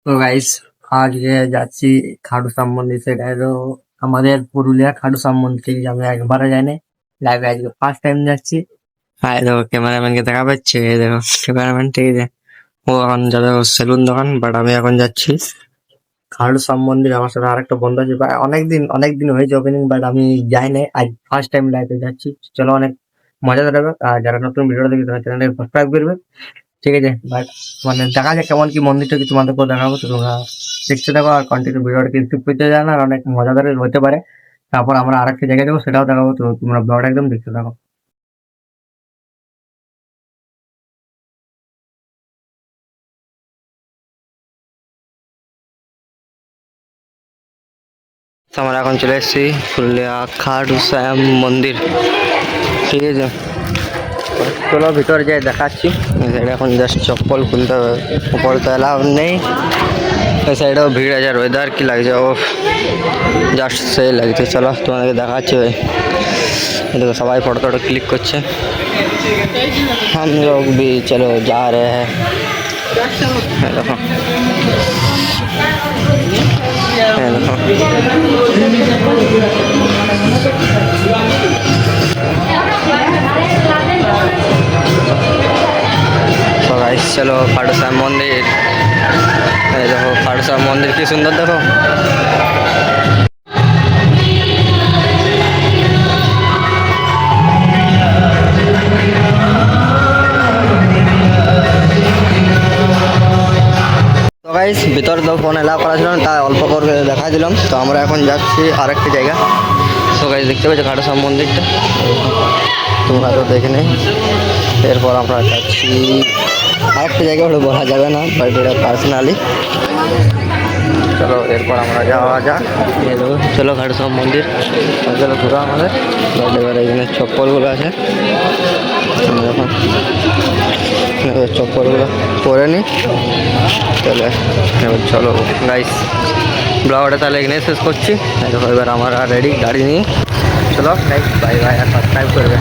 তো গাইস আজকে যাচ্ছি খাটুশ্যাম মন্দির। সেটা হলো আমাদের পুরুলিয়া খাটুশ্যাম মন্দির। আমি একবারও যাইনি, লাইভে আজকে ফার্স্ট টাইম যাচ্ছি। আর দেখো ক্যামেরাম্যানকে দেখা পাচ্ছে, এই দেখো ক্যামেরাম্যান, ঠিক আছে। ও এখন যাবে সেলুন দোকান, বাট আমি এখন যাচ্ছি খাটুশ্যাম মন্দির। আমার সাথে আরেকটা বন্ধু আছে, অনেকদিন হয়েছে ওপেনিং, বাট আমি যাইনি, আজ ফার্স্ট টাইম লাইভে যাচ্ছি। চলো, অনেক মজা দেবে। আর যারা নতুন ভিডিও দেখবে তারা চ্যানেলটাকে সাবস্ক্রাইব করবে, ঠিক আছে। বাট মানে দেখা যাক কেমন কি মন্দিরটা, কি তোমাদেরকেও দেখাবো। তো তোমরা দেখতে থাকো আর কন্টিনিউ ভিডিওটা কিন্তু পেতে যায় না, আর অনেক মজাদার হতে পারে। তারপর আমরা আরেকটা জায়গায় যাবো, সেটাও দেখাবো। তো তোমরা ব্লগটা একদম দেখতে থাকো। তো আমরা এখন চলে এসেছি পুরুলিয়া খাটুশ্যাম মন্দির, ঠিক আছে। চলো ভিতরে যাই, দেখাচ্ছি। এখন জাস্ট চপ্পল খুলতে হবে, উপরে তো এলাও নেই। এই সাইডেও ভিড় আছে, আর ওয়েদার কি লাগছে, ও জাস্ট সেই লাগছে। চলো তোমাদেরকে দেখাচ্ছি। ভাই देखो सबाई फोटो टोटो क्लिक করছে। हम लोग भी चलो जा रहे हैं। देखो तो गाइस चलो खाटूश्याम मंदिर। देखो खाटूश्याम मंदिर की सुंदर, देखो। তো গাইস ভিতরে তো ফোন এলাও করা ছিল না, তাই অল্প করে দেখাই দিলাম। তো আমরা এখন যাচ্ছি আরেকটা জায়গা। তো গাইস দেখতে পাচ্ছি খাটুশ্যাম মন্দিরটা, তোমরা তো দেখে নেই। এরপর আমরা যাচ্ছি আরেকটা জায়গা, হলে বলা যাবে না, বাট এটা পার্সোনালি। চলো এরপর আমরা যাওয়া যাক। চলো খাটুশ্যাম মন্দির, চলো ঘুরো আমাদের। এবার এখানে চপ্পলগুলো আছে, চপ্পলগুলো পরে নি। তাহলে এবার চলো গাইস, ব্লগটা তাহলে এখানে শেষ করছি। এবার আমরা রেডি গাড়ি নিয়ে। চলো গাইস, বাই বাই, আর সাবস্ক্রাইব করবে।